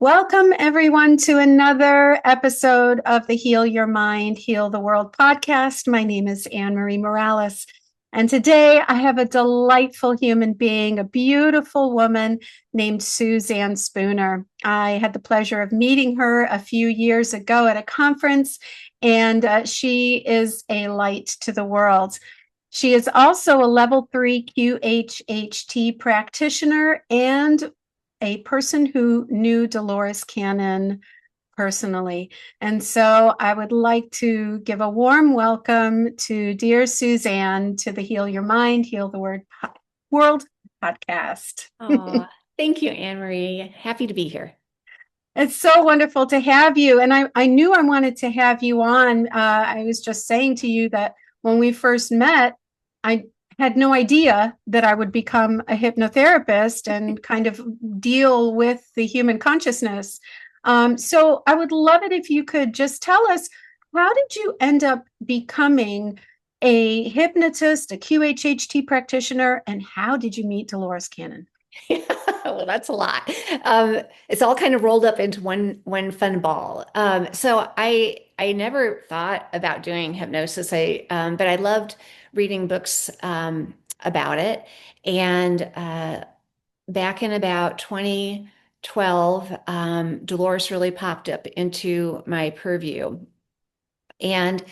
Welcome, everyone, to another episode of the Heal Your Mind, Heal the World podcast. My name is Anne Marie Morales, and today I have a delightful human being, a beautiful woman named Suzanne Spooner. I had the pleasure of meeting her a few years ago at a conference, and she is a light to the world. She is also a level 3 QHHT practitioner and a person who knew Dolores Cannon personally. And so I would like to give a warm welcome to dear Suzanne to the Heal Your Mind, Heal the World podcast. Oh, thank you, Anne Marie. Happy to be here. It's so wonderful to have you. And I knew I wanted to have you on. I was just saying to you that when we first met, I had no idea that I would become a hypnotherapist and kind of deal with the human consciousness. So I would love it if you could just tell us, how did you end up becoming a hypnotist, a QHHT practitioner, and how did you meet Dolores Cannon? Well, that's a lot. It's all kind of rolled up into one fun ball. So I never thought about doing hypnosis. But I loved reading books about it. And back in about 2012, Dolores really popped up into my purview, and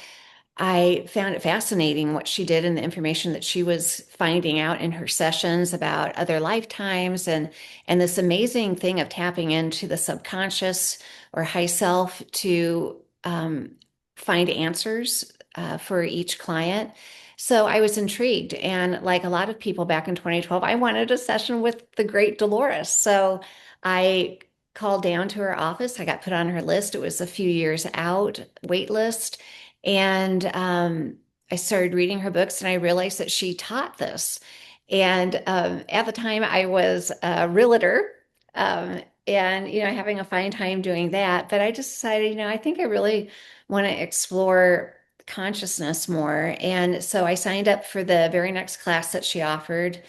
I found it fascinating what she did and the information that she was finding out in her sessions about other lifetimes and this amazing thing of tapping into the subconscious or high self to find answers for each client. So I was intrigued, and like a lot of people back in 2012, I wanted a session with the great Dolores. So I called down to her office. I got put on her list. It was a few years out, wait list. And I started reading her books, and I realized that she taught this. And at the time, I was a realtor, and having a fine time doing that. But I just decided, I think I really want to explore consciousness more. And so I signed up for the very next class that she offered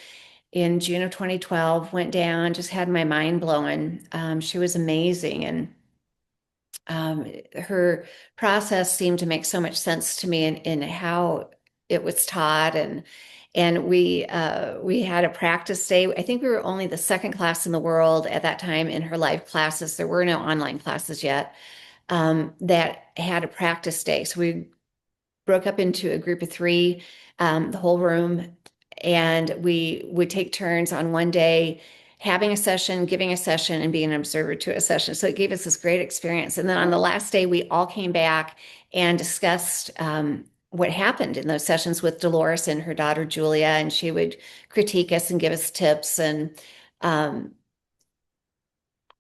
in June of 2012. Went down, just had my mind blowing. She was amazing, and her process seemed to make so much sense to me in how it was taught, and we had a practice day. I think we were only the second class in the world at that time in her live classes. There were no online classes yet, that had a practice day. So we broke up into a group of three, the whole room, and we would take turns on one day having a session, giving a session, and being an observer to a session. So it gave us this great experience. And then on the last day, we all came back and discussed what happened in those sessions with Dolores and her daughter Julia, and she would critique us and give us tips. And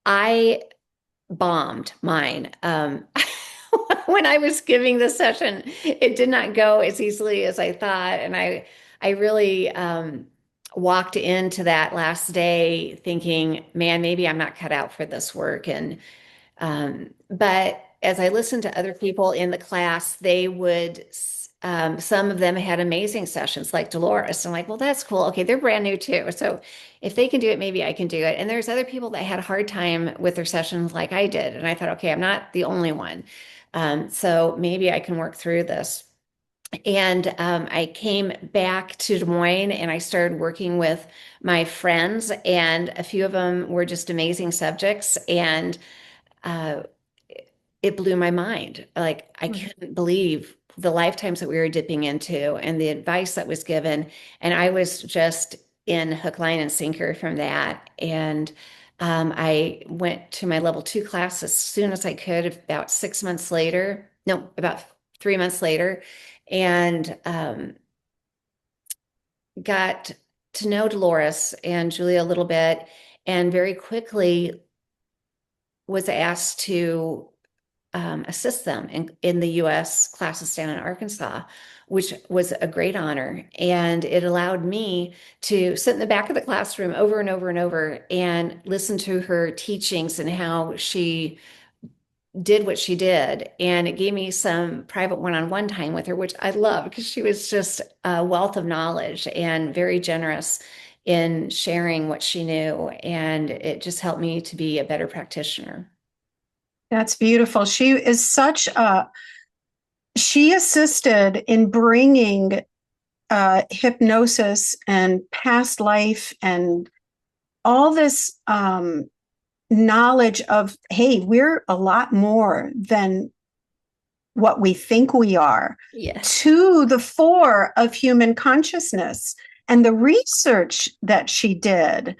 I bombed mine. When I was giving the session, it did not go as easily as I thought. And I really walked into that last day thinking, man, maybe I'm not cut out for this work. But as I listened to other people in the class, they would, some of them had amazing sessions like Dolores. I'm like, well, that's cool. Okay, they're brand new too. So if they can do it, maybe I can do it. And there's other people that had a hard time with their sessions like I did. And I thought, okay, I'm not the only one. So maybe I can work through this. And I came back to Des Moines, and I started working with my friends, and a few of them were just amazing subjects. And uh, it blew my mind. Like, I couldn't believe the lifetimes that we were dipping into and the advice that was given. And I was just in hook, line, and sinker from that. And I went to my level 2 class as soon as I could, about 6 months later. No, about 3 months later. And got to know Dolores and Julia a little bit, and very quickly was asked to assist them in the U.S. classes down in Arkansas, which was a great honor. And it allowed me to sit in the back of the classroom over and over and over and listen to her teachings and how she did what she did. And it gave me some private one-on-one time with her, which I love because she was just a wealth of knowledge and very generous in sharing what she knew. And it just helped me to be a better practitioner. That's beautiful. She assisted in bringing hypnosis and past life and all this knowledge of, hey, we're a lot more than what we think we are, Yes. to the fore of human consciousness. And the research that she did,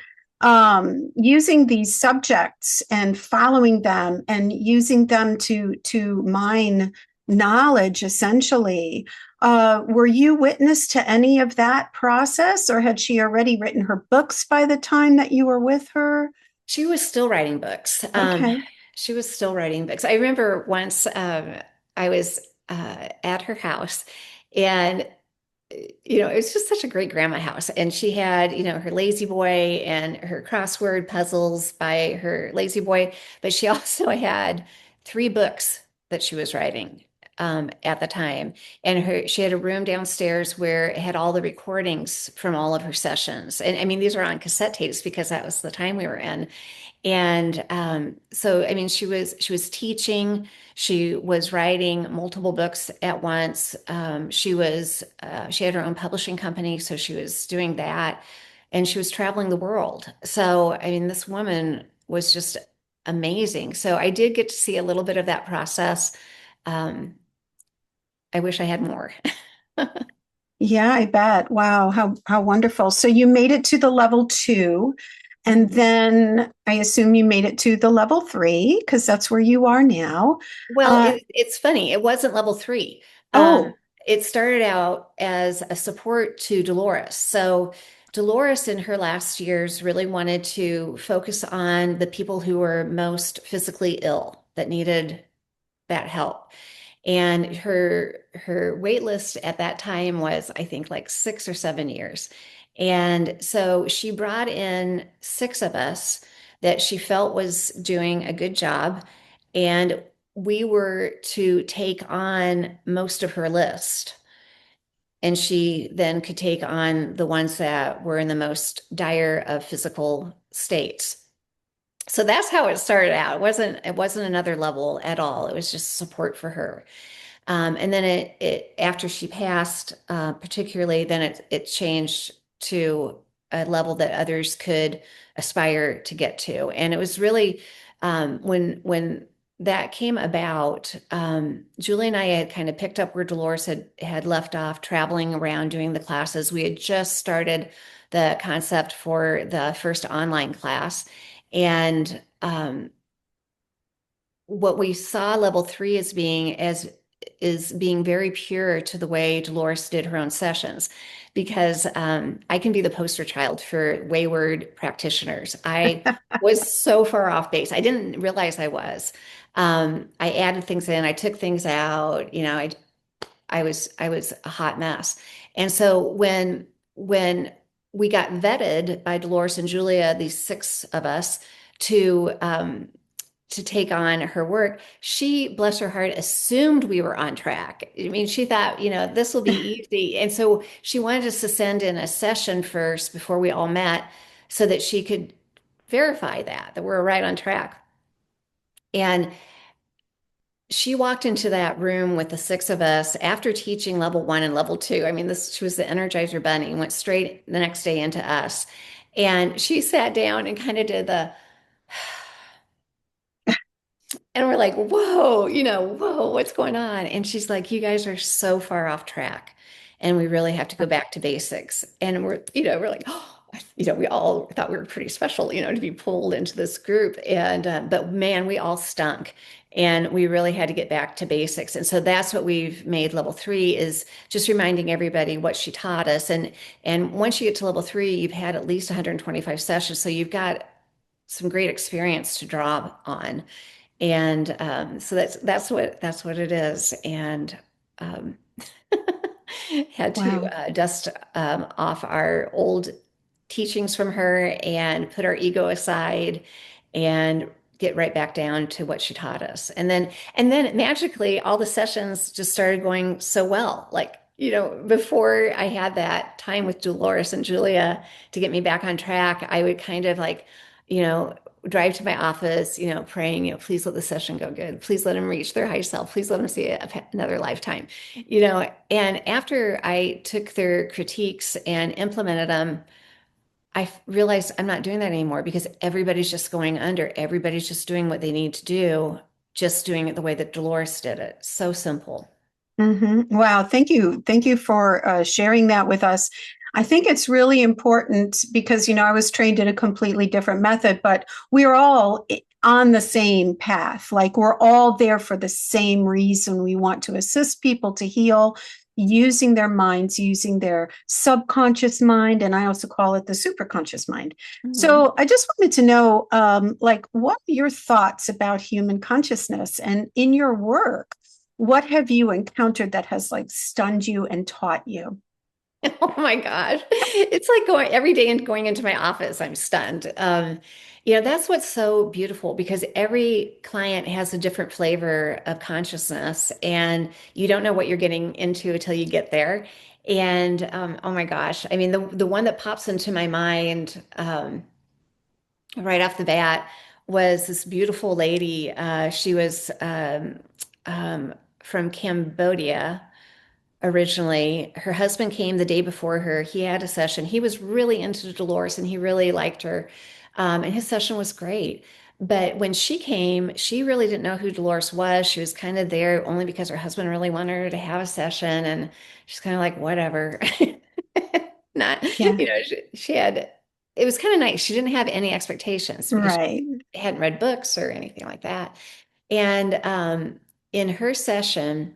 using these subjects and following them and using them to mine knowledge, essentially. Were you witness to any of that process, or had she already written her books by the time that you were with her? She was still writing books. Okay. She was still writing books. I remember once I was at her house, and it was just such a great grandma house. And she had, her lazy boy and her crossword puzzles by her lazy boy, but she also had three books that she was writing at the time. And she had a room downstairs where it had all the recordings from all of her sessions. And I mean, these are on cassette tapes because that was the time we were in. And so, I mean, she was teaching, she was writing multiple books at once. She had her own publishing company, so she was doing that, and she was traveling the world. So, I mean, this woman was just amazing. So I did get to see a little bit of that process. Um, I wish I had more. Yeah, I bet. Wow, how wonderful. So you made it to the level 2, and then I assume you made it to the level 3 because that's where you are now. Well, Uh, it's funny. It wasn't level three. Um, oh, it started out as a support to Dolores. So Dolores, in her last years, really wanted to focus on the people who were most physically ill that needed that help. And her wait list at that time was, I think, like 6 or 7 years. And so she brought in six of us that she felt was doing a good job. And we were to take on most of her list. And she then could take on the ones that were in the most dire of physical states. So that's how it started out. It wasn't another level at all. It was just support for her. And then it after she passed, particularly, then it changed to a level that others could aspire to get to. And it was really when that came about, Julie and I had kind of picked up where Dolores had left off, traveling around doing the classes. We had just started the concept for the first online class, and what we saw level 3 as being as is being very pure to the way Dolores did her own sessions, because I can be the poster child for wayward practitioners. I was so far off base. I didn't realize I was. I added things in, I took things out. I was a hot mess. And so when we got vetted by Dolores and Julia, these six of us, to take on her work, she, bless her heart, assumed we were on track. I mean, she thought, this will be easy. And so she wanted us to send in a session first before we all met so that she could verify that we're right on track. And she walked into that room with the six of us after teaching level 1 and level 2. I mean, she was the Energizer Bunny and went straight the next day into us. And she sat down and kind of did the, and we're like, whoa, whoa, what's going on? And she's like, you guys are so far off track. And we really have to go back to basics. And we're like, oh, we all thought we were pretty special, to be pulled into this group. And, but man, we all stunk. And we really had to get back to basics. And so that's what we've made level 3, is just reminding everybody what she taught us. And once you get to level 3, you've had at least 125 sessions. So you've got some great experience to draw on. And so that's what it is. And um, had to wow. dust off our old teachings from her and put our ego aside and get right back down to what she taught us. And then magically all the sessions just started going so well. Like before I had that time with Dolores and Julia to get me back on track, I would kind of like, you know, drive to my office, praying, please let the session go good. Please let them reach their high self. Please let them see another lifetime, And after I took their critiques and implemented them, realized I'm not doing that anymore because everybody's just going under. Everybody's just doing what they need to do, just doing it the way that Dolores did it. So simple. Wow, thank you. Thank you for sharing that with us. I think it's really important because, I was trained in a completely different method, but we're all on the same path. Like we're all there for the same reason. We want to assist people to heal using their minds, using their subconscious mind. And I also call it the superconscious mind. Mhm. So I just wanted to know, what are your thoughts about human consciousness and in your work? What have you encountered that has like stunned you and taught you? Oh my gosh. It's like going every day and going into my office, I'm stunned. That's what's so beautiful because every client has a different flavor of consciousness, and you don't know what you're getting into until you get there. And oh my gosh, I mean, the one that pops into my mind right off the bat was this beautiful lady. She was um, from Cambodia originally. Her husband came the day before her. He had a session. He was really into Dolores and he really liked her. And his session was great. But when she came, she really didn't know who Dolores was. She was kind of there only because her husband really wanted her to have a session. And she's kind of like, whatever. Not, Yeah, she had, it was kind of nice. She didn't have any expectations because she right. hadn't read books or anything like that. And in her session,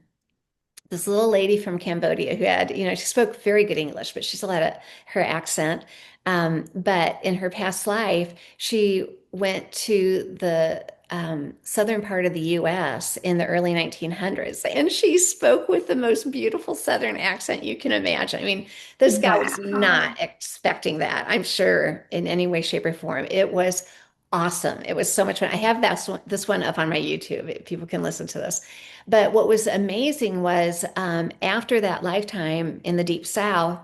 this little lady from Cambodia who had, she spoke very good English, but she still had her accent. But in her past life, she went to the southern part of the US in the early 1900s, and she spoke with the most beautiful southern accent you can imagine. I mean, this guy was Wow. not expecting that, I'm sure, in any way, shape, or form. It was awesome. It was so much fun. I have this one up on my YouTube. People can listen to this. But what was amazing was after that lifetime in the Deep South,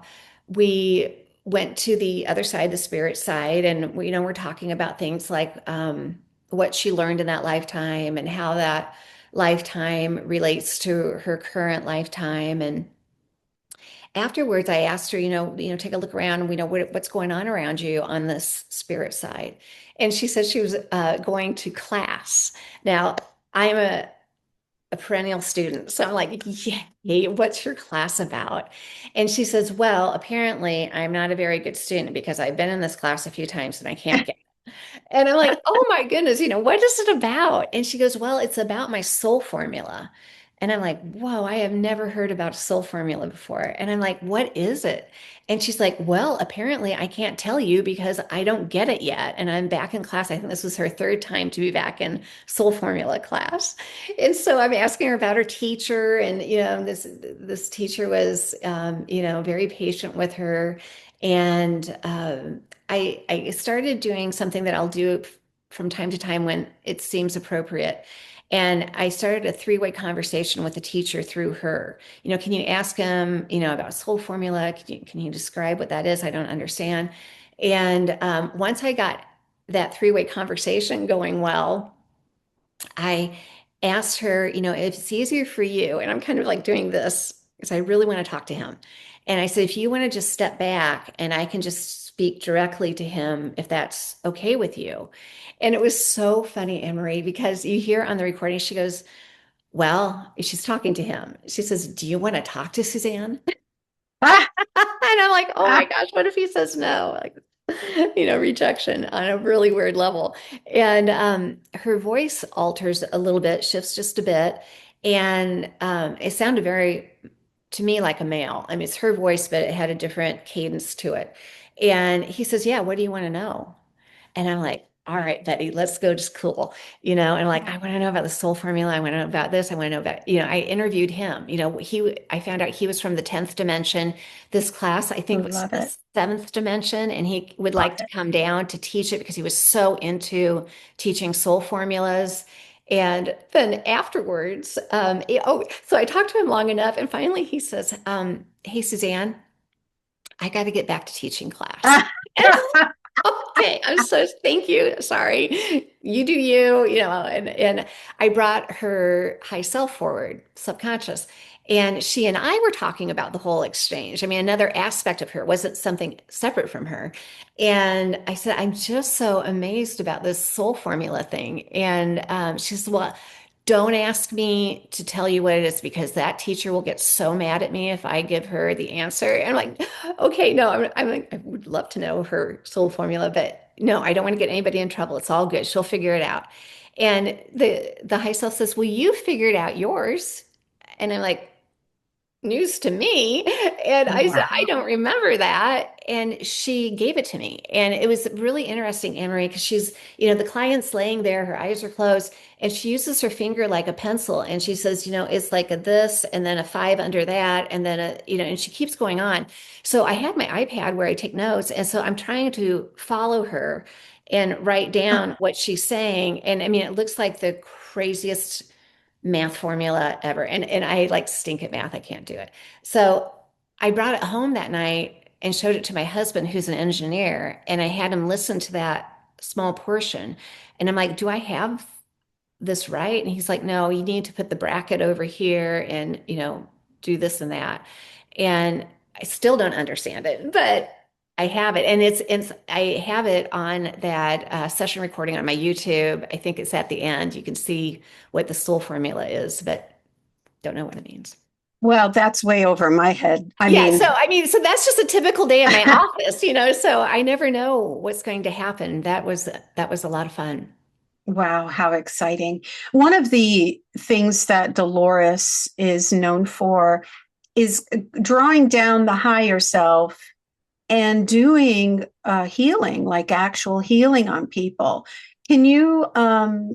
we went to the other side, the spirit side, and we're talking about things like what she learned in that lifetime and how that lifetime relates to her current lifetime. And afterwards, I asked her, take a look around, and we know what's going on around you on this spirit side. And she said she was going to class. Now, I'm a perennial student. So I'm like, yeah, hey, what's your class about? And she says, well, apparently I'm not a very good student because I've been in this class a few times and I can't get. And I'm like, oh my goodness, what is it about? And she goes, well, it's about my soul formula. And I'm like, whoa, I have never heard about a soul formula before. And I'm like, what is it? And she's like, well, apparently I can't tell you because I don't get it yet. And I'm back in class. I think this was her third time to be back in soul formula class. And so I'm asking her about her teacher. And, this teacher was, very patient with her. And I started doing something that I'll do from time to time when it seems appropriate. And I started a three-way conversation with the teacher through her. Can you ask him, about soul formula? Can you describe what that is? I don't understand. And once I got that three-way conversation going well, I asked her, if it's easier for you, and I'm kind of like doing this because I really want to talk to him. And I said, if you want to just step back and I can just speak directly to him, if that's okay with you. And it was so funny, Anne Marie, because you hear on the recording, she goes, well, she's talking to him. She says, do you want to talk to Suzanne? Ah, And I'm like, oh my ah, gosh, what if he says no? Like, rejection on a really weird level. And her voice alters a little bit, shifts just a bit. And it sounded very, to me, like a male. I mean, it's her voice, but it had a different cadence to it. And he says, yeah, what do you want to know? And I'm like, all right, Betty, let's go just cool, and like, I want to know about the soul formula. I want to know about this. I want to know about, I interviewed him, I found out he was from the 10th dimension. This class, I think, was love the it. seventh dimension, and he would Love like to it. come down to teach it because he was so into teaching soul formulas. And then afterwards, so I talked to him long enough, and finally he says, hey, Suzanne, I got to get back to teaching class. Okay, I'm so thank you. Sorry. You do you, and I brought her high self forward, subconscious. And she and I were talking about the whole exchange. I mean, another aspect of her wasn't something separate from her. And I said, I'm just so amazed about this soul formula thing. And she says, well, don't ask me to tell you what it is because that teacher will get so mad at me if I give her the answer. And I'm like, okay, no, I'm like, I would love to know her soul formula, but no, I don't want to get anybody in trouble. It's all good. She'll figure it out. And the high self says, well, you figured out yours. And I'm like, news to me. And I said, I Wow. don't remember that. And she gave it to me. And it was really interesting, Anne Marie, because she's, the client's laying there, her eyes are closed, and she uses her finger like a pencil. And she says, it's like a this, and then a five under that, and then and she keeps going on. So I had my iPad where I take notes. And so I'm trying to follow her and write down what she's saying. And I mean, it looks like the craziest math formula ever. And I like stink at math. I can't do it. So I brought it home that night and showed it to my husband, who's an engineer, and I had him listen to that small portion. And I'm like, do I have this right? And he's like, no, you need to put the bracket over here and, do this and that. And I still don't understand it, but I have it. And I have it on that session recording on my YouTube. I think it's at the end. You can see what the soul formula is, but don't know what it means. Well, that's way over my head. I Yeah, mean, so I mean, so that's just a typical day at my office, so I never know what's going to happen. That was a lot of fun. wow, how exciting. One of the things that Dolores is known for is drawing down the higher self and doing healing, like actual healing on people. Can you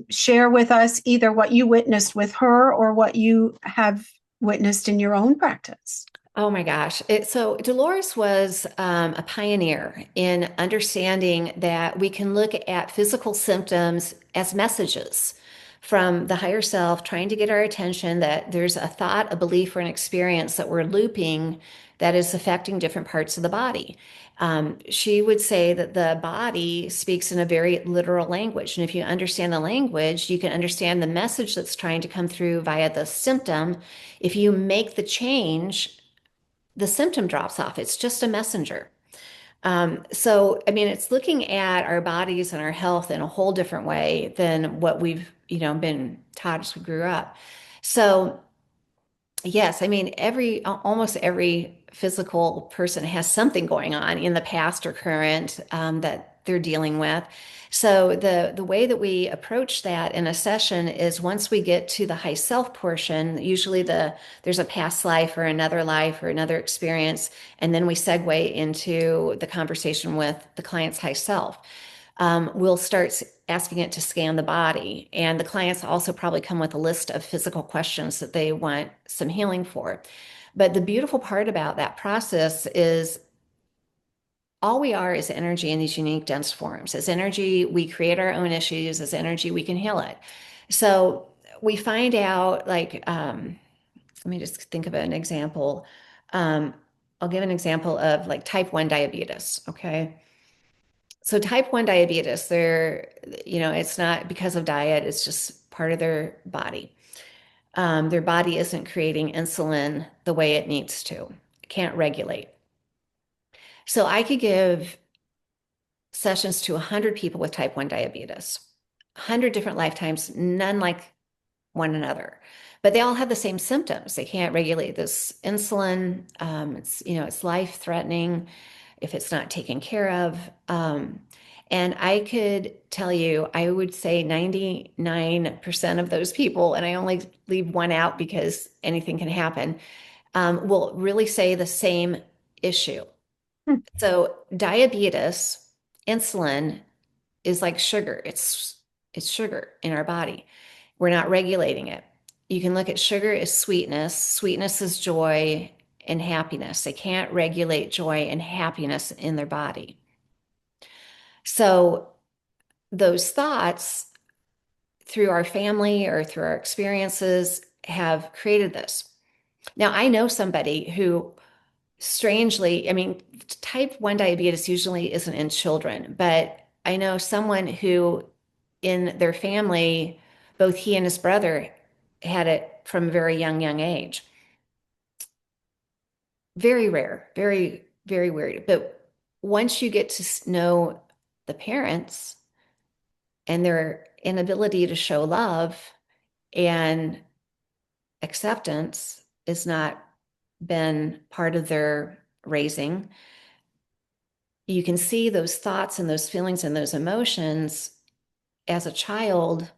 share with us either what you witnessed with her or what you have witnessed in your own practice? Oh my gosh. So Dolores was a pioneer in understanding that we can look at physical symptoms as messages from the higher self, trying to get our attention that there's a thought, a belief, or an experience that we're looping that is affecting different parts of the body. She would say that the body speaks in a very literal language. And if you understand the language, you can understand the message that's trying to come through via the symptom. If you make the change, the symptom drops off. It's just a messenger. So, I mean, it's looking at our bodies and our health in a whole different way than what we've, been taught as we grew up. So, yes, I mean, almost every physical person has something going on in the past or current that they're dealing with. So the way that we approach that in a session is once we get to the high self portion, usually there's a past life or another experience, and then we segue into the conversation with the client's high self. We'll start asking it to scan the body. And the clients also probably come with a list of physical questions that they want some healing for. But the beautiful part about that process is all we are is energy in these unique, dense forms. As energy, we create our own issues. As energy, we can heal it. So we find out, like, let me just think of an example. I'll give an example of like type 1 diabetes. Okay. So type 1 diabetes, it's not because of diet, it's just part of their body. Their body isn't creating insulin the way it needs to, it can't regulate. So I could give sessions to 100 people with type 1 diabetes, 100 different lifetimes, none like one another. But they all have the same symptoms. They can't regulate this insulin. It's life threatening if it's not taken care of. And I could tell you, I would say 99% of those people, and I only leave one out because anything can happen, will really say the same issue. Hmm. So diabetes, insulin is like sugar. It's sugar in our body. We're not regulating it. You can look at sugar as sweetness. Sweetness is joy and happiness. They can't regulate joy and happiness in their body. So those thoughts through our family or through our experiences have created this. Now, I know somebody who strangely, I mean, type 1 diabetes usually isn't in children, but I know someone who in their family, both he and his brother had it from a very young age. Very rare, very, very weird. But once you get to know the parents and their inability to show love and acceptance is not been part of their raising, you can see those thoughts and those feelings and those emotions as a child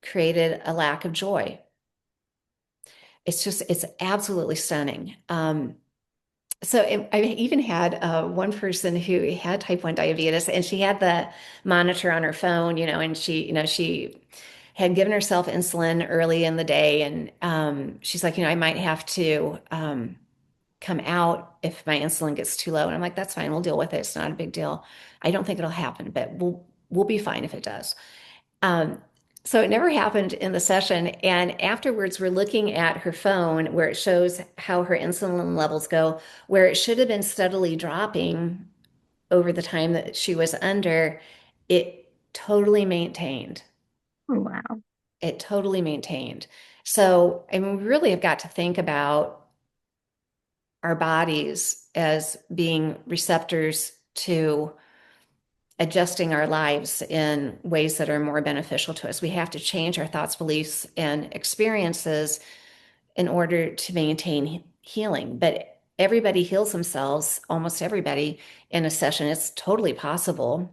created a lack of joy. It's absolutely stunning. I even had one person who had type 1 diabetes, and she had the monitor on her phone, and she had given herself insulin early in the day. And she's like, I might have to come out if my insulin gets too low. And I'm like, that's fine. We'll deal with it. It's not a big deal. I don't think it'll happen, but we'll be fine if it does. Um, so it never happened in the session. And afterwards, we're looking at her phone where it shows how her insulin levels go, where it should have been steadily dropping over the time that she was under. It totally maintained. Oh, wow. It totally maintained. So, I mean, we really have got to think about our bodies as being receptors to adjusting our lives in ways that are more beneficial to us. We have to change our thoughts, beliefs, and experiences in order to maintain healing. But everybody heals themselves, almost everybody, in a session. It's totally possible.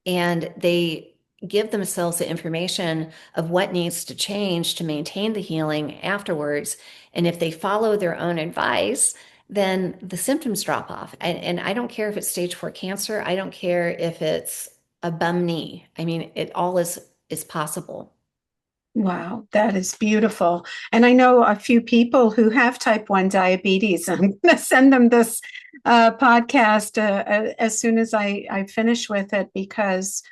And they give themselves the information of what needs to change to maintain the healing afterwards. And if they follow their own advice, then the symptoms drop off. And I don't care if it's stage 4 cancer. I don't care if it's a bum knee. I mean, it all is possible. Wow, that is beautiful. And I know a few people who have type 1 diabetes. I'm going to send them this podcast as soon as I finish with it, because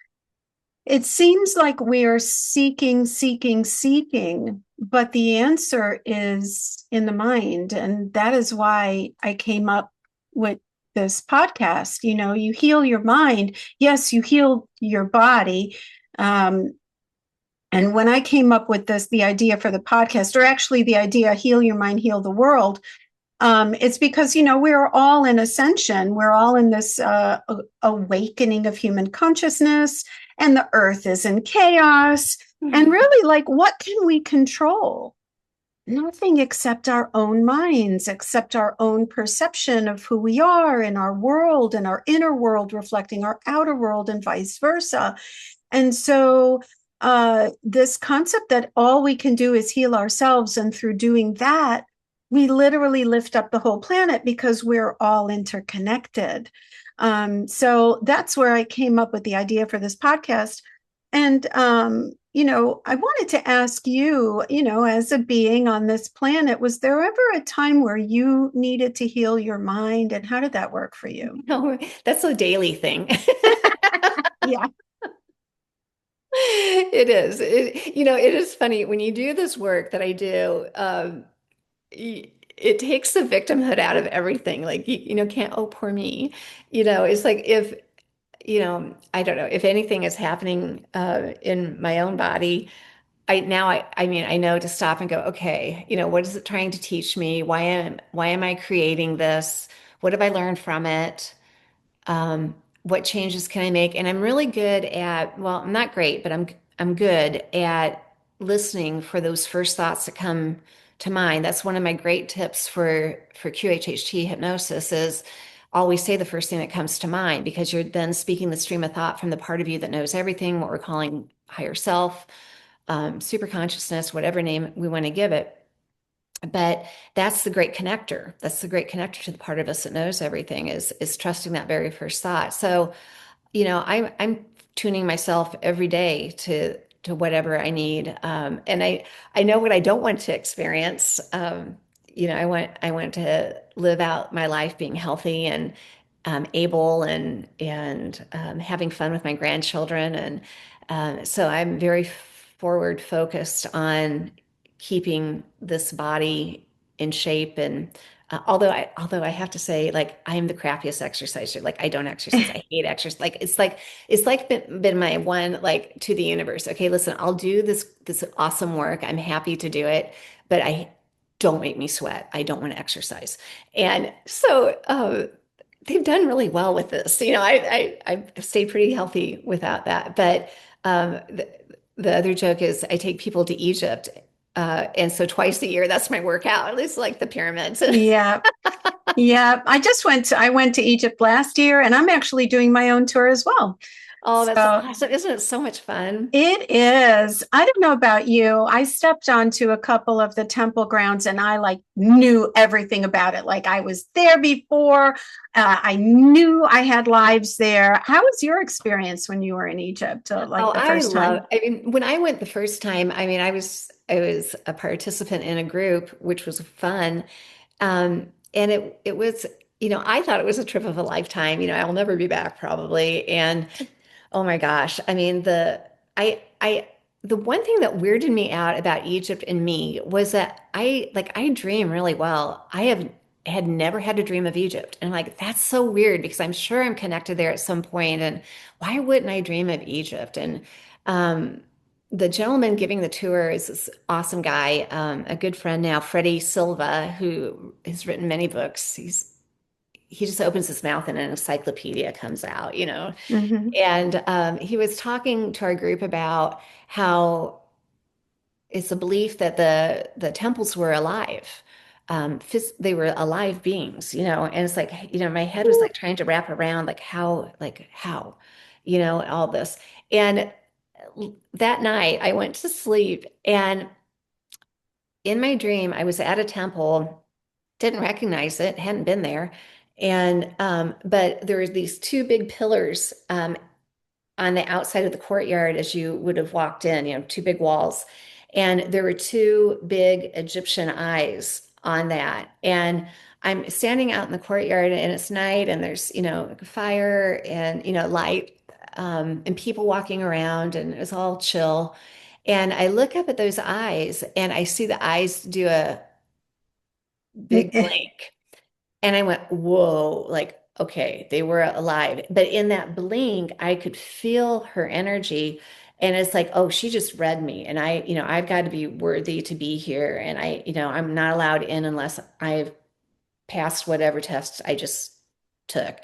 it seems like we are seeking, seeking, seeking, but the answer is in the mind. And that is why I came up with this podcast. You heal your mind. Yes, you heal your body. And when I came up with the idea for the podcast, or actually the idea, heal your mind, heal the world, it's because, we're all in ascension. We're all in this awakening of human consciousness, and the earth is in chaos. Mm-hmm. And really, like, what can we control? Nothing except our own minds, except our own perception of who we are in our world, and our inner world reflecting our outer world, and vice versa. And so this concept that all we can do is heal ourselves, and through doing that, we literally lift up the whole planet, because we're all interconnected. So that's where I came up with the idea for this podcast. And, I wanted to ask you, as a being on this planet, was there ever a time where you needed to heal your mind? And how did that work for you? No, that's a daily thing. Yeah. It is. It is funny when you do this work that I do. It takes the victimhood out of everything. Like, can't, oh, poor me. It's like if, I don't know, if anything is happening in my own body, I mean, I know to stop and go, okay, what is it trying to teach me? Why am I creating this? What have I learned from it? What changes can I make? And I'm really good at, well, I'm not great, but I'm good at listening for those first thoughts that come to mind. That's one of my great tips for QHHT hypnosis is always say the first thing that comes to mind, because you're then speaking the stream of thought from the part of you that knows everything, what we're calling higher self, super consciousness, whatever name we want to give it. But that's the great connector. That's the great connector to the part of us that knows everything is trusting that very first thought. So, I'm tuning myself every day to whatever I need. And I know what I don't want to experience. I want to live out my life being healthy and able and having fun with my grandchildren. And so I'm very forward focused on keeping this body in shape and Although I have to say, like, I am the crappiest exerciser. Like, I don't exercise. I hate exercise. Like it's like been my one, like, to the universe. Okay, listen, I'll do this awesome work. I'm happy to do it, but I don't make me sweat. I don't want to exercise. And so they've done really well with this. I've stayed pretty healthy without that. But the other joke is I take people to Egypt. And so twice a year, that's my workout, at least like the pyramids. Yeah. Yeah. I went to Egypt last year and I'm actually doing my own tour as well. Oh, that's So awesome. Isn't it so much fun? it is. I don't know about you. I stepped onto a couple of the temple grounds and I like knew everything about it. Like I was there before. I knew I had lives there. How was your experience when you were in Egypt, like Oh, the first time? I mean, when I went the first time, I mean, I was a participant in a group, which was fun. And it was, I thought it was a trip of a lifetime. I'll never be back probably. And oh my gosh. I mean, the one thing that weirded me out about Egypt and me was that I dream really well. Had never had a dream of Egypt. And like, that's so weird because I'm sure I'm connected there at some point. And why wouldn't I dream of Egypt? And um, the gentleman giving the tour is this awesome guy, a good friend now, Freddie Silva, who has written many books. He just opens his mouth and an encyclopedia comes out. Hmm. And he was talking to our group about how it's a belief that the temples were alive. They were alive beings. And it's like, my head was like trying to wrap around like how, all this. And that night I went to sleep and in my dream I was at a temple, didn't recognize it, hadn't been there. And but there were these two big pillars on the outside of the courtyard as you would have walked in, two big walls. And there were two big Egyptian eyes on that. And I'm standing out in the courtyard and it's night and there's, fire and, light and people walking around and it's all chill. And I look up at those eyes and I see the eyes do a big blink. And I went, whoa, like, okay, they were alive. But in that blink, I could feel her energy. And it's like, oh, she just read me. And I've got to be worthy to be here. And I'm not allowed in unless I've passed whatever test I just took.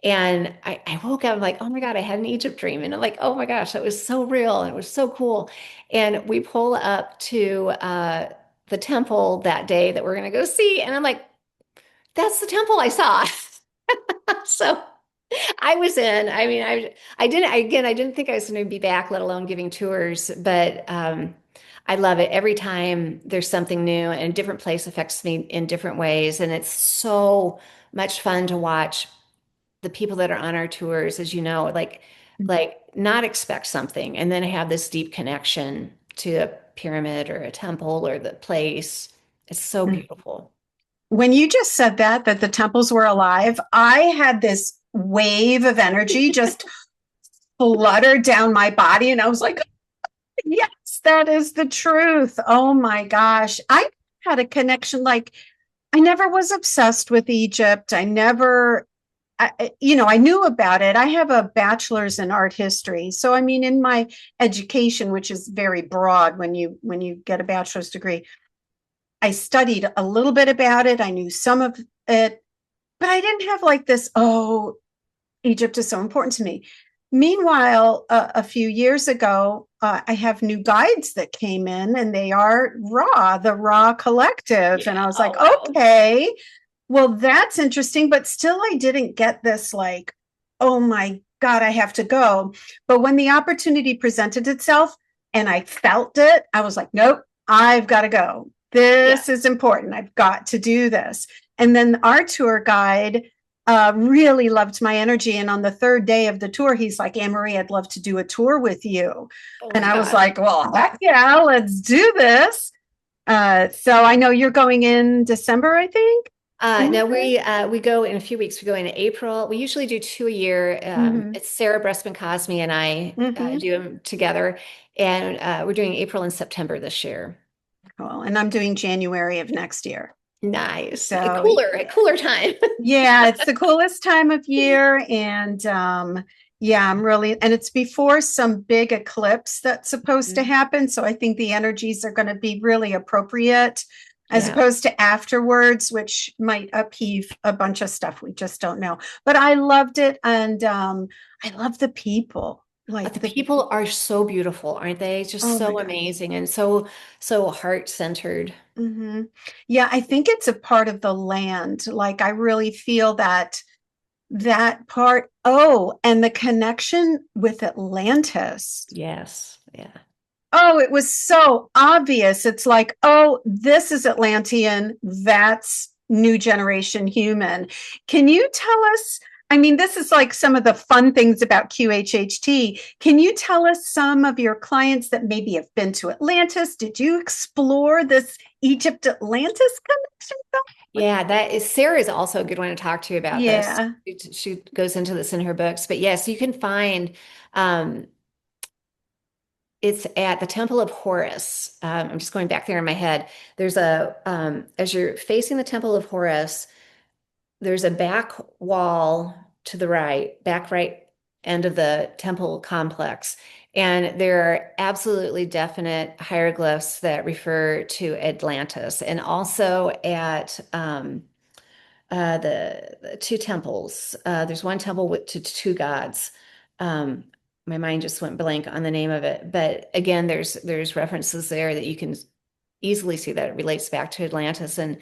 And I woke up, I'm like, oh my God, I had an Egypt dream. And I'm like, oh my gosh, that was so real. And it was so cool. And we pull up to the temple that day that we're going to go see. And I'm like, that's the temple I saw. So I was in. I mean, I didn't think I was going to be back, let alone giving tours, but I love it. Every time there's something new and a different place affects me in different ways. And it's so much fun to watch the people that are on our tours, as you know, like not expect something and then have this deep connection to a pyramid or a temple or the place. It's so beautiful. When you just said that the temples were alive, I had this wave of energy just fluttered down my body. And I was like, yes, that is the truth. Oh my gosh. I had a connection. Like, I never was obsessed with Egypt. I knew about it. I have a bachelor's in art history. So, I mean, in my education, which is very broad when you get a bachelor's degree, I studied a little bit about it. I knew some of it, but I didn't have like this, oh, Egypt is so important to me. Meanwhile, a few years ago, I have new guides that came in and they are the Raw Collective. And Yeah. I was Oh, like, wow. okay, well, that's interesting. But still, I didn't get this like, oh my God, I have to go. But when the opportunity presented itself and I felt it, I was like, nope, I've got to go. Yeah. This is important. I've got to do this. And then our tour guide really loved my energy. And on the third day of the tour, he's like, Anne Marie, I'd love to do a tour with you. Oh And my I was gosh. like, well, heck yeah, let's do this. So I know you're going in December, I think. Am I No, correct? we go in a few weeks. We go in April. We usually do two a year. Mm-hmm. It's Sarah Bressman Cosme and I Mm-hmm. do them together, and we're doing April and September this year. Cool. And I'm doing January of next year. Nice. So A cooler time. yeah, it's the coolest time of year. And yeah, I'm really, and it's before some big eclipse that's supposed to happen. So I think the energies are going to be really appropriate as Yeah. opposed to afterwards, which might upheave a bunch of stuff. We just don't know. But I loved it. And I love the people. Like The the, people are so beautiful, aren't they? Just oh my so God. amazing and so heart-centered. Hmm. Yeah, I think it's a part of the land. Like I really feel that part. Oh, and the connection with Atlantis. Yes. Yeah. Oh, it was so obvious. It's like, oh, this is Atlantean. That's new generation human. Can you tell us? I mean, this is like some of the fun things about QHHT. Can you tell us some of your clients that maybe have been to Atlantis? Did you explore this Egypt Atlantis connection? Yeah, that is Sarah is also a good one to talk to about this. Yeah. She goes into this in her books. But yes, you can find um it's at the Temple of Horus. I'm just going back there in my head. There's a as you're facing the Temple of Horus, there's a back wall to the back right end of the temple complex. And there are absolutely definite hieroglyphs that refer to Atlantis. And also at the two temples, there's one temple with to two gods. Um, my mind just went blank on the name of it. But again, there's references there that you can easily see that it relates back to Atlantis. And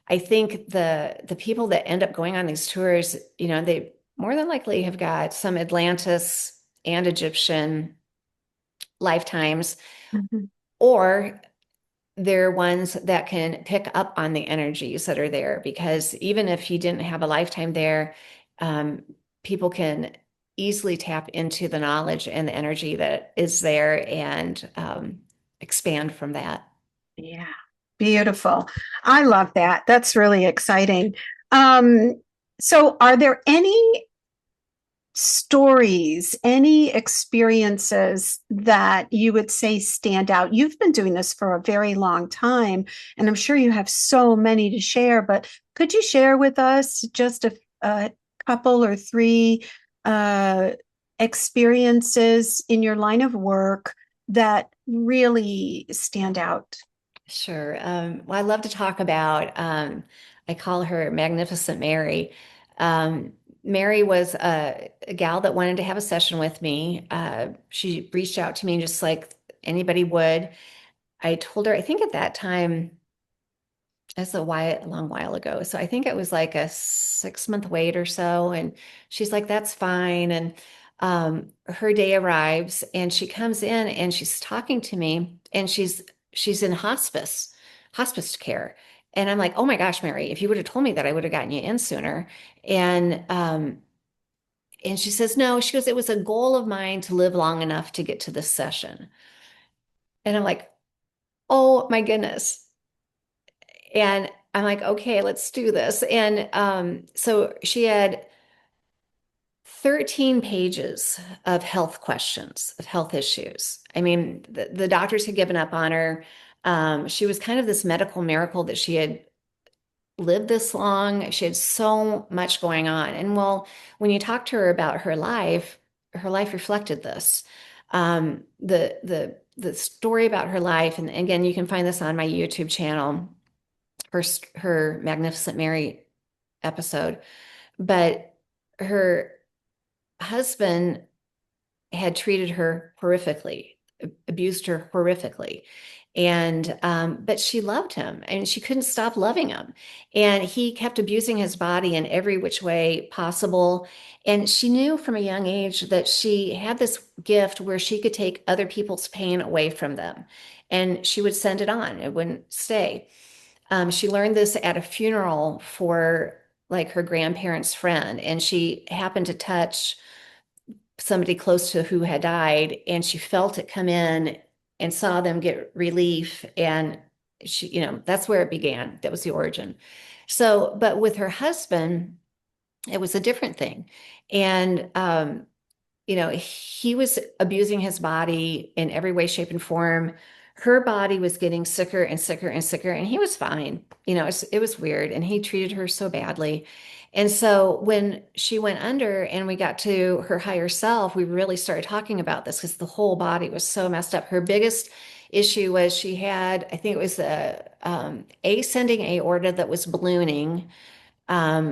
I think the people that end up going on these tours, they more than likely have got some Atlantis and Egyptian lifetimes, Mhm. or they're ones that can pick up on the energies that are there. Because even if you didn't have a lifetime there, um, people can easily tap into the knowledge and the energy that is there and expand from that. Yeah. Beautiful. I love that. That's really exciting. Um, so are there any stories, any experiences that you would say stand out? You've been doing this for a very long time, and I'm sure you have so many to share, but could you share with us just a couple or three uh, experiences in your line of work that really stand out? Sure. Well, I love to talk about, I call her Magnificent Mary. Um, Mary was a gal that wanted to have a session with me. She reached out to me just like anybody would. I told her, I think at that time, that's a long while ago. So I think it was like a 6 month wait or so. And she's like, that's fine. And her day arrives and she comes in and she's talking to me and she's in hospice care. And I'm like, oh my gosh, Mary, if you would have told me that, I would have gotten you in sooner. And she says, no, she goes, it was a goal of mine to live long enough to get to this session. And I'm like, oh my goodness. And I'm like, okay, let's do this. And so she had 13 pages of health questions, of health issues. I mean, the doctors had given up on her. She was kind of this medical miracle that she had lived this long. She had so much going on. And well, when you talk to her about her life reflected this. The story about her life, and again, you can find this on my YouTube channel, her Magnificent Mary episode. But her husband had treated her horrifically, abused her horrifically. And but she loved him and she couldn't stop loving him. And he kept abusing his body in every which way possible. And she knew from a young age that she had this gift where she could take other people's pain away from them. And she would send it on, it wouldn't stay. She learned this at a funeral for like her grandparents' friend, and she happened to touch somebody close to who had died, and she felt it come in and saw them get relief. And she, that's where it began. That was the origin. So, but with her husband, it was a different thing. And, he was abusing his body in every way, shape, and form. her body was getting sicker and sicker and sicker, and he was fine. It was weird, and he treated her so badly. And so when she went under and we got to her higher self, we really started talking about this because the whole body was so messed up. Her biggest issue was she had, I think it was the ascending aorta that was ballooning.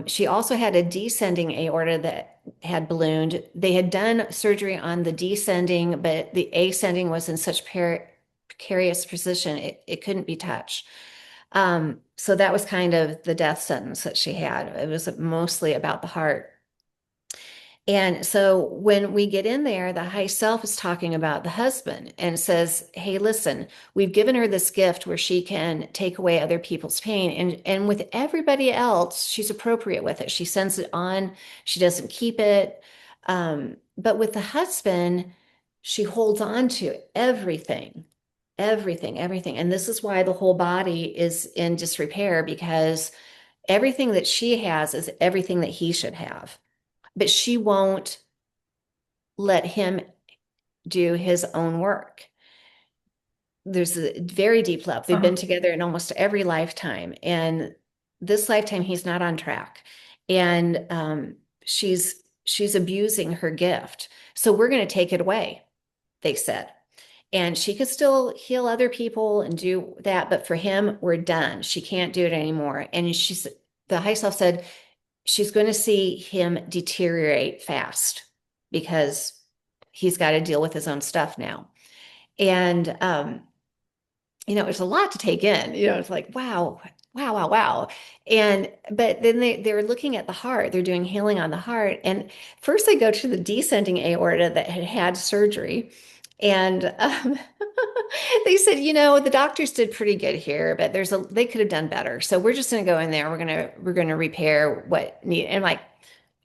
She also had a descending aorta that had ballooned. They had done surgery on the descending, but the ascending was in such precarious position, it couldn't be touched. So that was kind of the death sentence that she had. It was mostly about the heart. And so when we get in there, the high self is talking about the husband and says, hey, listen, we've given her this gift where she can take away other people's pain. And with everybody else, she's appropriate with it. She sends it on, she doesn't keep it. But with the husband, she holds on to everything, everything, everything. And this is why the whole body is in disrepair, because everything that she has is everything that he should have, but she won't let him do his own work. There's a very deep love. They've been together in almost every lifetime. And this lifetime, he's not on track. And she's abusing her gift. So we're going to take it away, they said. And she could still heal other people and do that. But for him, we're done. She can't do it anymore. And the high self said, she's going to see him deteriorate fast because he's got to deal with his own stuff now. And, it's a lot to take in, it's like, wow, wow, wow, wow. But then they were looking at the heart, they're doing healing on the heart. And first they go to the descending aorta that had surgery. And they said, the doctors did pretty good here, but they could have done better. So we're just going to go in there. We're going to repair what need. And I'm like,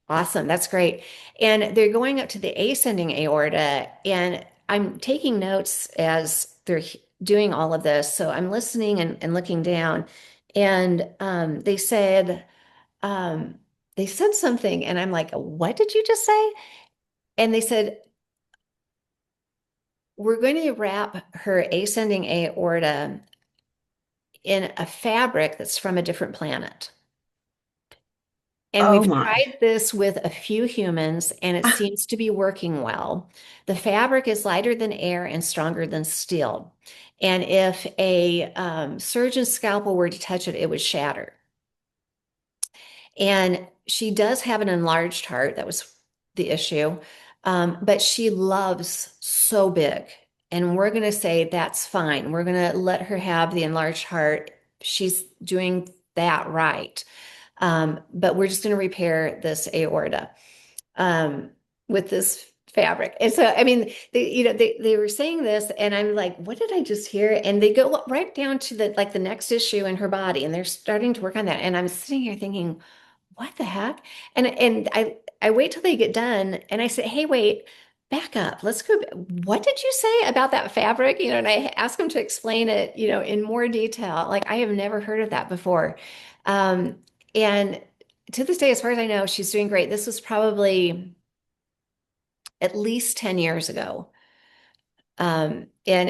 awesome, that's great. And they're going up to the ascending aorta, and I'm taking notes as they're doing all of this. So I'm listening and looking down, and they said something, and I'm like, what did you just say? And they said, we're going to wrap her ascending aorta in a fabric that's from a different planet. And Oh we've my. tried this with a few humans, and it seems to be working well. The fabric is lighter than air and stronger than steel. And if a surgeon's scalpel were to touch it, it would shatter. And she does have an enlarged heart. That was the issue. But she loves so big. And we're going to say that's fine. We're going to let her have the enlarged heart. She's doing that right. But we're just going to repair this aorta with this fabric. And so, I mean, they were saying this, and I'm like, what did I just hear? And they go right down to the next issue in her body, and they're starting to work on that. And I'm sitting here thinking, what the heck? And I wait till they get done, and I say, hey, wait, back up. Let's go. What did you say about that fabric? And I ask them to explain it, in more detail. Like, I have never heard of that before. And to this day, as far as I know, she's doing great. This was probably at least 10 years ago. And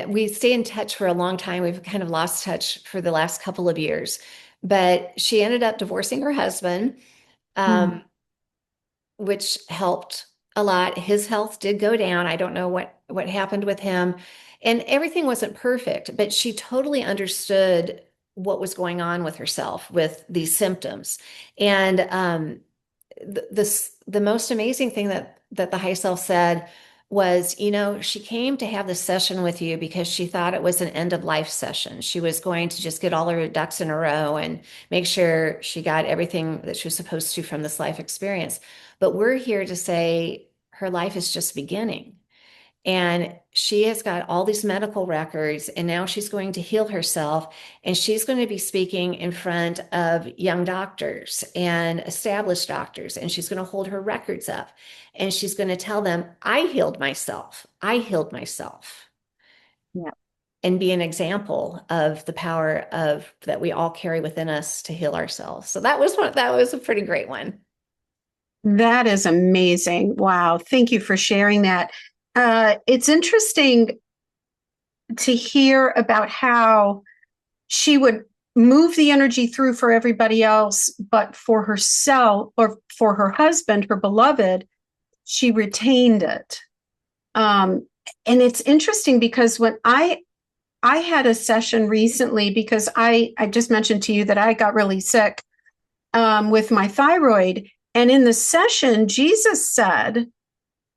we stay in touch for a long time. We've kind of lost touch for the last couple of years, but she ended up divorcing her husband, Mm. which helped a lot. His health did go down. I don't know what happened with him, and everything wasn't perfect, but she totally understood what was going on with herself with these symptoms. And the most amazing thing that the high self said was, she came to have this session with you because she thought it was an end of life session. She was going to just get all her ducks in a row and make sure she got everything that she was supposed to from this life experience. But we're here to say her life is just beginning. And she has got all these medical records, and now she's going to heal herself. And she's going to be speaking in front of young doctors and established doctors. And she's going to hold her records up. And she's going to tell them, I healed myself. I healed myself. Yeah. And be an example of the power of that we all carry within us to heal ourselves. So that was a pretty great one. That is amazing. Wow. Thank you for sharing that. It's interesting. to hear about how she would move the energy through for everybody else, but for herself or for her husband, her beloved, she retained it. And it's interesting because when I had a session recently, because I just mentioned to you that I got really sick with my thyroid. And in the session, Jesus said,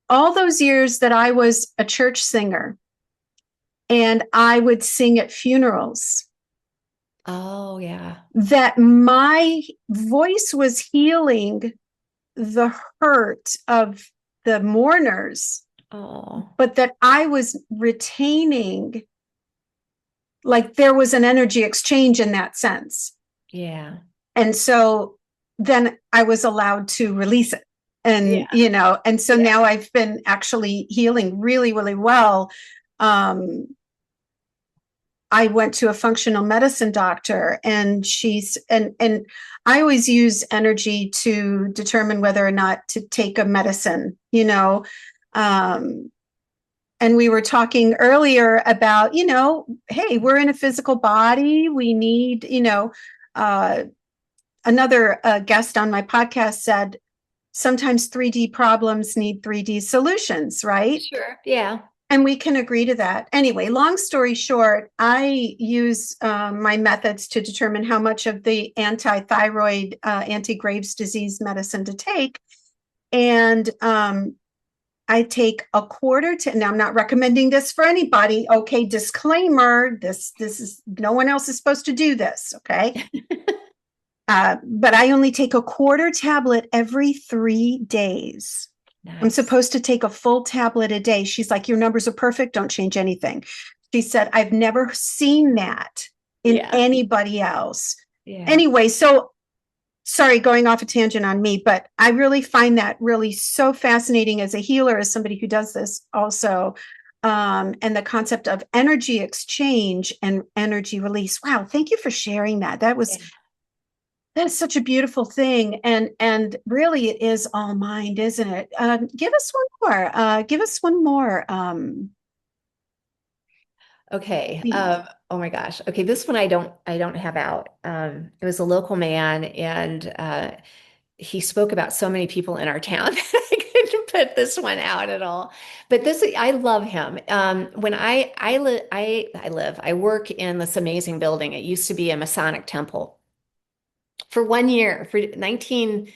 all those years that I was a church singer and I would sing at funerals, Oh, yeah. that my voice was healing the hurt of the mourners, Oh, but that I was retaining, like there was an energy exchange in that sense. yeah. And so then I was allowed to release it. And, Yeah. and so Yeah. now I've been actually healing really, really well. Um, I went to a functional medicine doctor and and I always use energy to determine whether or not to take a medicine, Um, and we were talking earlier about, hey, we're in a physical body. We need, uh, another guest on my podcast said sometimes 3D problems need 3D solutions, right? Sure. Yeah. And we can agree to that. Anyway, long story short, I use my methods to determine how much of the anti-thyroid, anti-Graves' disease medicine to take. And I take a quarter to, now I'm not recommending this for anybody. Okay, disclaimer, this is, no one else is supposed to do this, okay? But I only take a quarter tablet every 3 days. I'm Nice. supposed to take a full tablet a day. She's like, your numbers are perfect. Don't change anything. She said, I've never seen that in Yeah. anybody else. Yeah. Anyway, so sorry, going off a tangent on me, but I really find that really so fascinating as a healer, as somebody who does this also. And the concept of energy exchange and energy release. Wow, thank you for sharing that. Yeah. That is such a beautiful thing, and really, it is all mind, isn't it? Give us one more. Give us one more. Okay. Please. Oh my gosh. Okay, this one I don't have out. It was a local man and he spoke about so many people in our town. I couldn't put this one out at all. But this I love him. When I work in this amazing building. It used to be a Masonic temple for 1 year, for 1910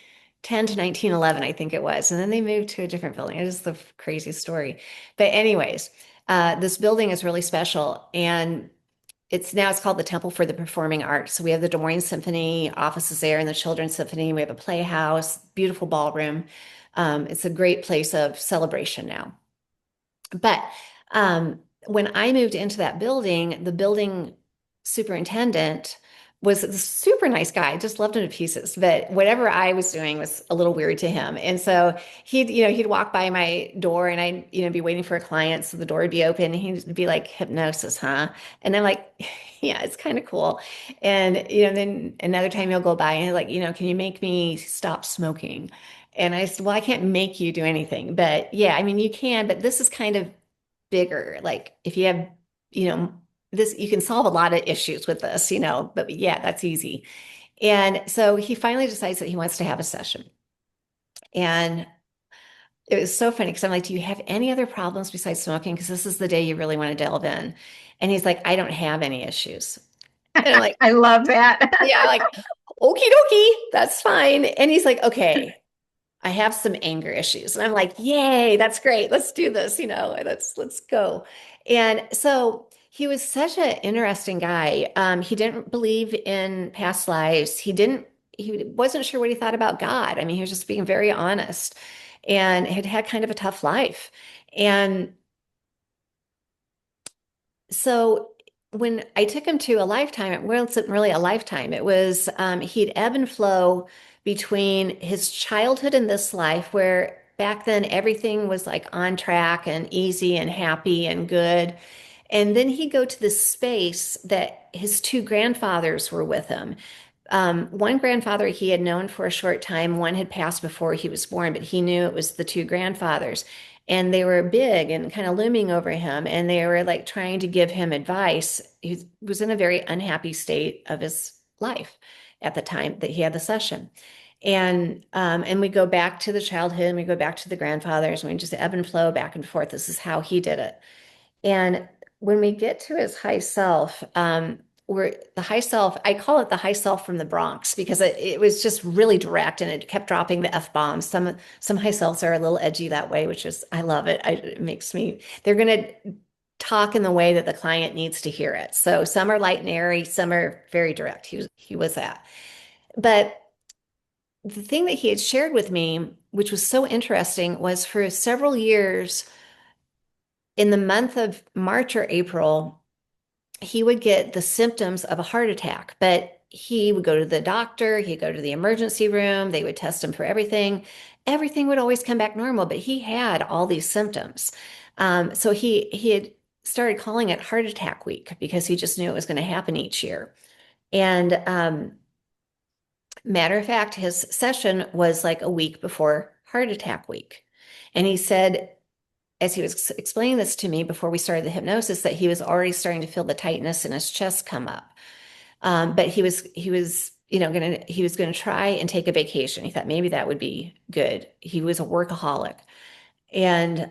to 1911, I think it was. And then they moved to a different building. It is the craziest story. But anyways, this building is really special. And it's called the Temple for the Performing Arts. So we have the Des Moines Symphony offices there and the Children's Symphony. We have a playhouse, beautiful ballroom. It's a great place of celebration now. But when I moved into that building, the building superintendent was a super nice guy. Just loved him to pieces. But whatever I was doing was a little weird to him. And so he'd walk by my door and I'd be waiting for a client. So the door would be open and he'd be like, hypnosis, huh? And I'm like, yeah, it's kind of cool. And, then another time he'll go by and he's like, can you make me stop smoking? And I said, well, I can't make you do anything, but yeah, I mean, you can, but this is kind of bigger. Like if you have, you know, this, you can solve a lot of issues with this, but yeah, that's easy. And so he finally decides that he wants to have a session. And it was so funny because I'm like, do you have any other problems besides smoking? Because this is the day you really want to delve in. And he's like, I don't have any issues. And I'm like, I love that. yeah, like, okie dokie, that's fine. And he's like, okay, I have some anger issues. And I'm like, yay, that's great. Let's do this, let's go. And so he was such an interesting guy. He didn't believe in past lives. He wasn't sure what he thought about God. I mean, he was just being very honest and had had kind of a tough life. And so when I took him to a lifetime, it wasn't really a lifetime. It was he'd ebb and flow between his childhood and this life, where back then everything was like on track and easy and happy and good. And then he'd go to this space that his two grandfathers were with him. One grandfather he had known for a short time, one had passed before he was born, but he knew it was the two grandfathers. and they were big and kind of looming over him, and they were like trying to give him advice. He was in a very unhappy state of his life at the time that he had the session. And we go back to the childhood, and we go back to the grandfathers, and we just ebb and flow back and forth. This is how he did it. And when we get to his high self, where the high self, I call it the high self from the Bronx because it was just really direct, and it kept dropping the F bombs. Some high selves are a little edgy that way, which is, I love it. It makes me, they're going to talk in the way that the client needs to hear it. So some are light and airy, some are very direct. He was that. But the thing that he had shared with me, which was so interesting, was for several years in the month of March or April, he would get the symptoms of a heart attack, but he would go to the doctor, he'd go to the emergency room, they would test him for everything. Everything would always come back normal, but he had all these symptoms. So he had started calling it heart attack week because he just knew it was going to happen each year. And matter of fact, his session was like a week before heart attack week. And he said, as he was explaining this to me before we started the hypnosis, that he was already starting to feel the tightness in his chest come up. But he was he was gonna try and take a vacation. He thought maybe that would be good. He was a workaholic. And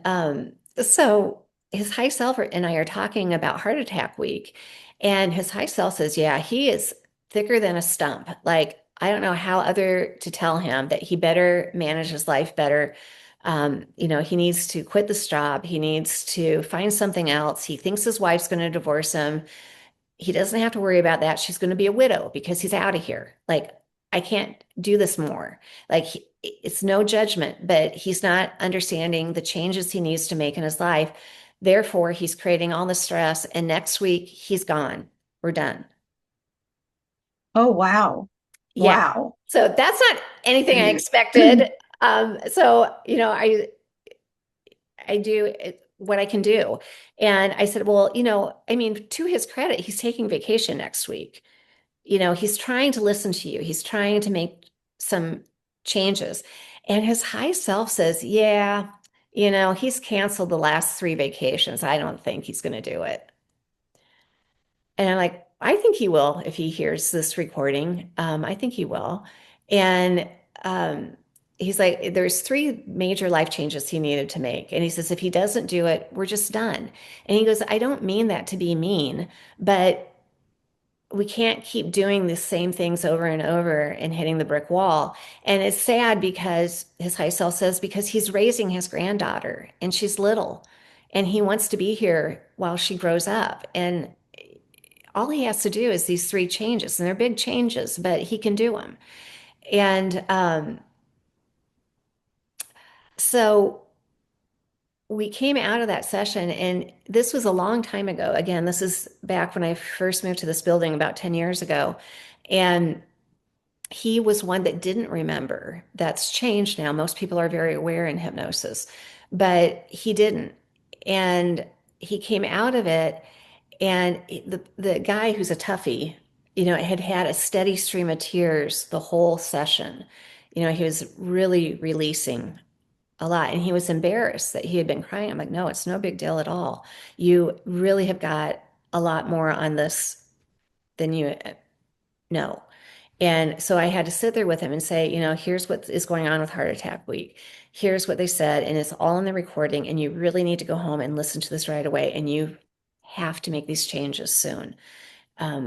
so his high self and I are talking about heart attack week, and his high self says, yeah, he is thicker than a stump. Like, I don't know how other to tell him that he better manage his life better. He needs to quit this job. He needs to find something else. He thinks his wife's going to divorce him. He doesn't have to worry about that. She's going to be a widow because he's out of here. Like, I can't do this more. Like, it's no judgment, but he's not understanding the changes he needs to make in his life. Therefore, he's creating all the stress. And next week, he's gone. We're done. Oh, wow. Yeah. Wow. So that's not anything I expected. So, I do what I can do. And I said, well, I mean, to his credit, he's taking vacation next week. He's trying to listen to you. He's trying to make some changes. And his high self says, yeah, he's canceled the last 3 vacations. I don't think he's going to do it. And I'm like, I think he will if he hears this recording. I think he will. And he's like, there's 3 major life changes he needed to make. And he says, if he doesn't do it, we're just done. And he goes, I don't mean that to be mean, but we can't keep doing the same things over and over and hitting the brick wall. And it's sad because his high self says, because he's raising his granddaughter and she's little and he wants to be here while she grows up. And all he has to do is these 3 changes, and they're big changes, but he can do them. And so we came out of that session, and this was a long time ago. Again, this is back when I first moved to this building about 10 years ago. And he was one that didn't remember. That's changed now. Most people are very aware in hypnosis, but he didn't. And he came out of it, and the guy who's a toughie, had had a steady stream of tears the whole session. He was really releasing a lot, and he was embarrassed that he had been crying. I'm like, no, it's no big deal at all. You really have got a lot more on this than you know. And so I had to sit there with him and say, here's what is going on with Heart Attack Week. Here's what they said, and it's all in the recording, and you really need to go home and listen to this right away. And you have to make these changes soon,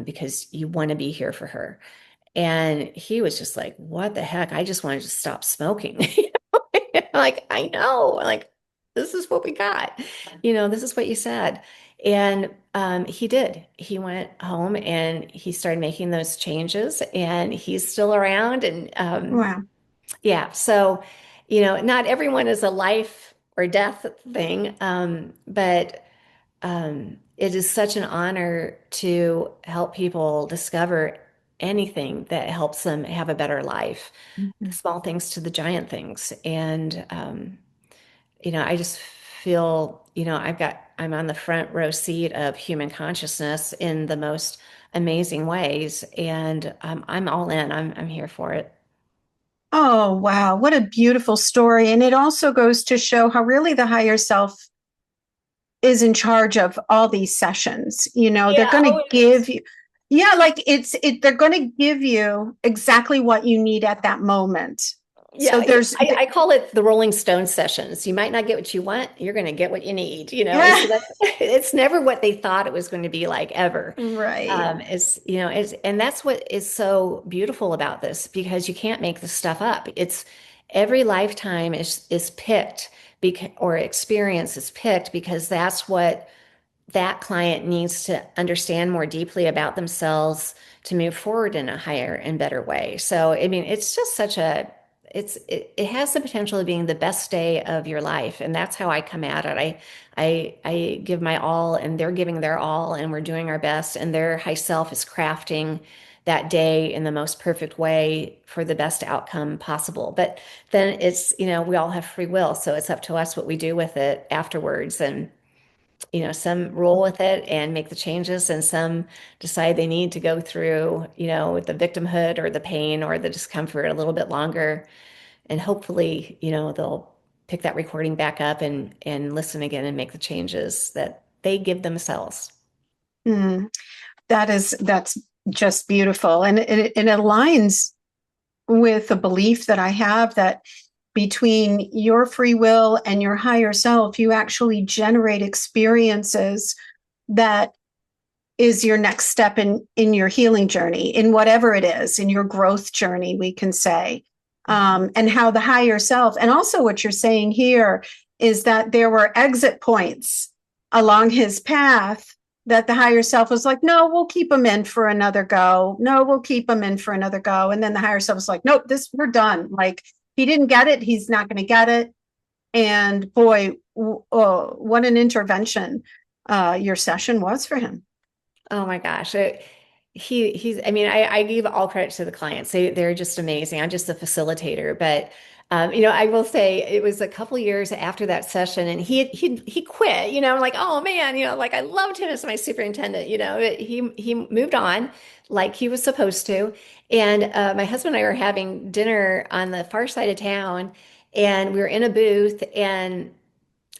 because you want to be here for her. And he was just like, what the heck? I just wanted to stop smoking. Like, I know, like, this is what we got. This is what you said. And he did. He went home and he started making those changes, and he's still around. And Wow. yeah, so, not everyone is a life or death thing, but it is such an honor to help people discover anything that helps them have a better life, the Mhm. small things to the giant things. And, I just feel, I'm on the front row seat of human consciousness in the most amazing ways. And I'm all in, I'm here for it. Oh, wow. What a beautiful story. And it also goes to show how really the higher self is in charge of all these sessions. They're Yeah, going oh, to it is. give you, yeah, like they're going to give you exactly what you need at that moment. So Yeah, yeah. there's, I call it the Rolling Stone sessions. You might not get what you want, you're going to get what you need, yeah, So that's it's never what they thought it was going to be like ever. right. And that's what is so beautiful about this because you can't make this stuff up. It's every lifetime is picked because or experience is picked because that's what that client needs to understand more deeply about themselves to move forward in a higher and better way. So, I mean, it's just such a it has the potential of being the best day of your life, and that's how I come at it. I give my all, and they're giving their all, and we're doing our best, and their high self is crafting that day in the most perfect way for the best outcome possible. But then it's, we all have free will, so it's up to us what we do with it afterwards. And some roll with it and make the changes, and some decide they need to go through, the victimhood or the pain or the discomfort a little bit longer. And hopefully, they'll pick that recording back up and listen again and make the changes that they give themselves. Mm, that's just beautiful. And it aligns with a belief that I have that between your free will and your higher self, you actually generate experiences that is your next step in your healing journey, in whatever it is, in your growth journey, we can say. And how the higher self, and also what you're saying here is that there were exit points along his path that the higher self was like, no, we'll keep him in for another go. No, we'll keep him in for another go. And then the higher self was like, nope, we're done. Like, he didn't get it. He's not going to get it. And boy, oh, what an intervention your session was for him. Oh my gosh. He's, I mean, I give all credit to the clients. They're just amazing. I'm just a facilitator, but I will say it was a couple years after that session and he quit, I'm like, oh man, like I loved him as my superintendent, he moved on like he was supposed to. And my husband and I were having dinner on the far side of town and we were in a booth and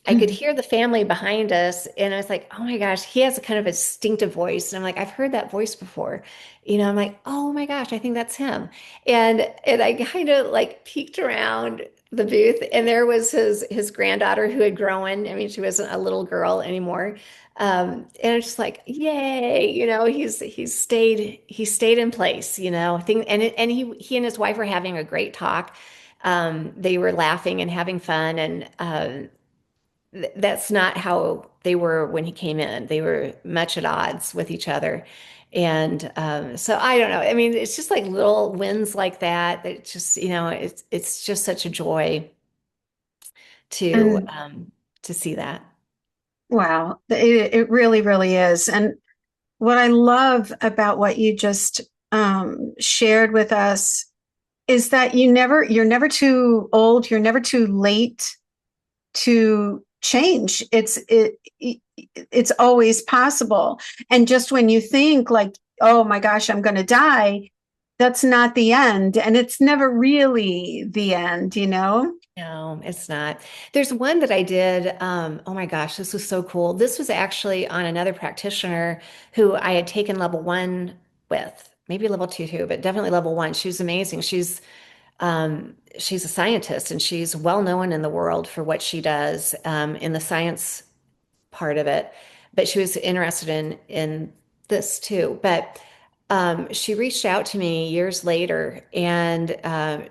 I could hear the family behind us, and I was like, "Oh my gosh, he has a kind of a distinctive voice." And I'm like, "I've heard that voice before." I'm like, "Oh my gosh, I think that's him." And I kind of like peeked around the booth, and there was his granddaughter who had grown. I mean, she wasn't a little girl anymore. And it's just like, "Yay!" He stayed in place. And he and his wife were having a great talk. They were laughing and having fun, and that's not how they were when he came in. They were much at odds with each other. And so I don't know. I mean, it's just like little wins like that. That just, it's just such a joy to And um, to see that. wow, it really, really is. And what I love about what you just shared with us is that you're never too old, you're never too late to change. It's always possible. And just when you think like, oh my gosh, I'm going to die, that's not the end, and it's never really the end. No, it's not. There's one that I did. Oh my gosh, this was so cool. This was actually on another practitioner who I had taken level one with, maybe level two too, but definitely level one. She's amazing. She's a scientist and she's well known in the world for what she does in the science part of it. But she was interested in this too. But she reached out to me years later, and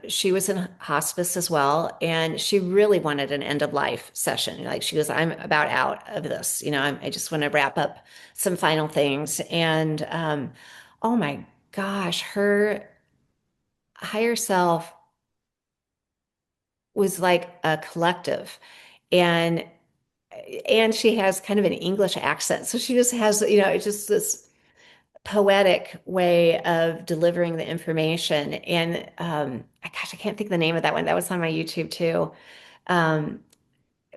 she was in hospice as well, and she really wanted an end of life session. Like she goes, I'm about out of this. I just want to wrap up some final things. And oh my gosh, her higher self was like a collective, and she has kind of an English accent, so she just has it's just this poetic way of delivering the information. And gosh, I can't think of the name of that one. That was on my YouTube too. Um,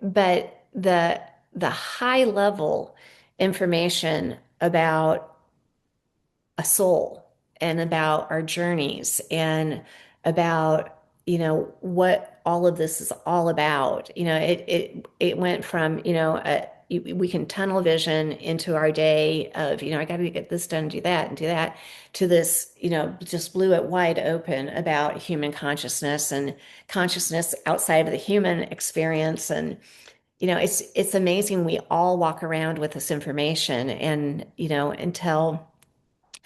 but the high level information about a soul and about our journeys and about what all of this is all about. It went from, we can tunnel vision into our day of, I got to get this done, do that, and do that, to this, just blew it wide open about human consciousness and consciousness outside of the human experience. And, it's amazing. We all walk around with this information, and, until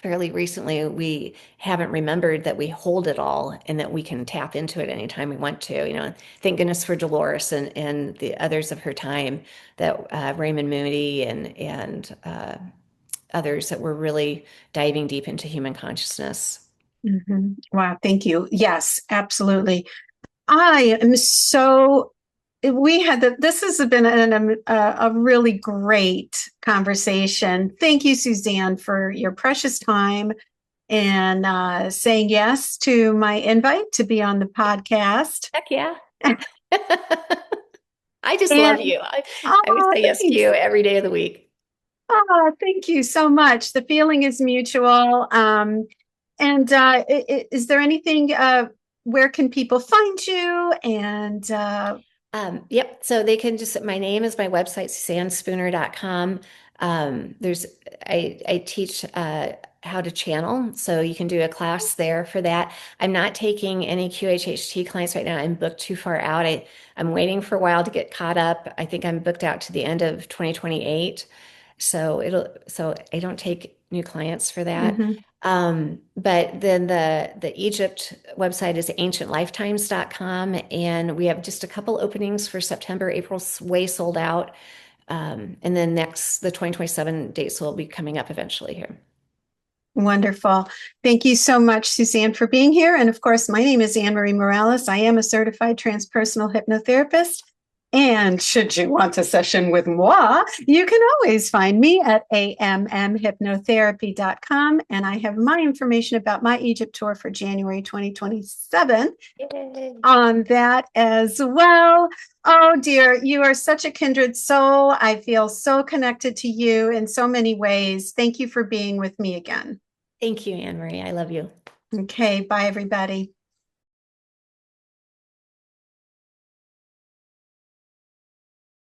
fairly recently, we haven't remembered that we hold it all and that we can tap into it anytime we want to. Thank goodness for Dolores and the others of her time, that Raymond Moody and others that were really diving deep into human consciousness. Wow, thank you. Yes, absolutely. I am so this has been a really great conversation. Thank you, Suzanne, for your precious time and saying yes to my invite to be on the podcast. Heck yeah. I just love And you. I would say yes to thanks. you every day of the week. Oh, thank you so much. The feeling is mutual. And is there anything, where can people find you? And Yep. So they can just, my name is my website, suzannespooner.com. There's, I teach how to channel. So you can do a class there for that. I'm not taking any QHHT clients right now. I'm booked too far out. I'm waiting for a while to get caught up. I think I'm booked out to the end of 2028. So I don't take new clients for that. mhm. But then the Egypt website is ancientlifetimes.com, and we have just a couple openings for September. April's way sold out. And then the 2027 dates will be coming up eventually here. Wonderful. Thank you so much, Suzanne, for being here. And of course, my name is Anne Marie Morales. I am a certified transpersonal hypnotherapist. And should you want a session with moi, you can always find me at ammhypnotherapy.com. And I have my information about my Egypt tour for January 2027 Yay. on that as well. Oh dear, you are such a kindred soul. I feel so connected to you in so many ways. Thank you for being with me again. Thank you, Anne Marie. I love you. Okay, bye everybody.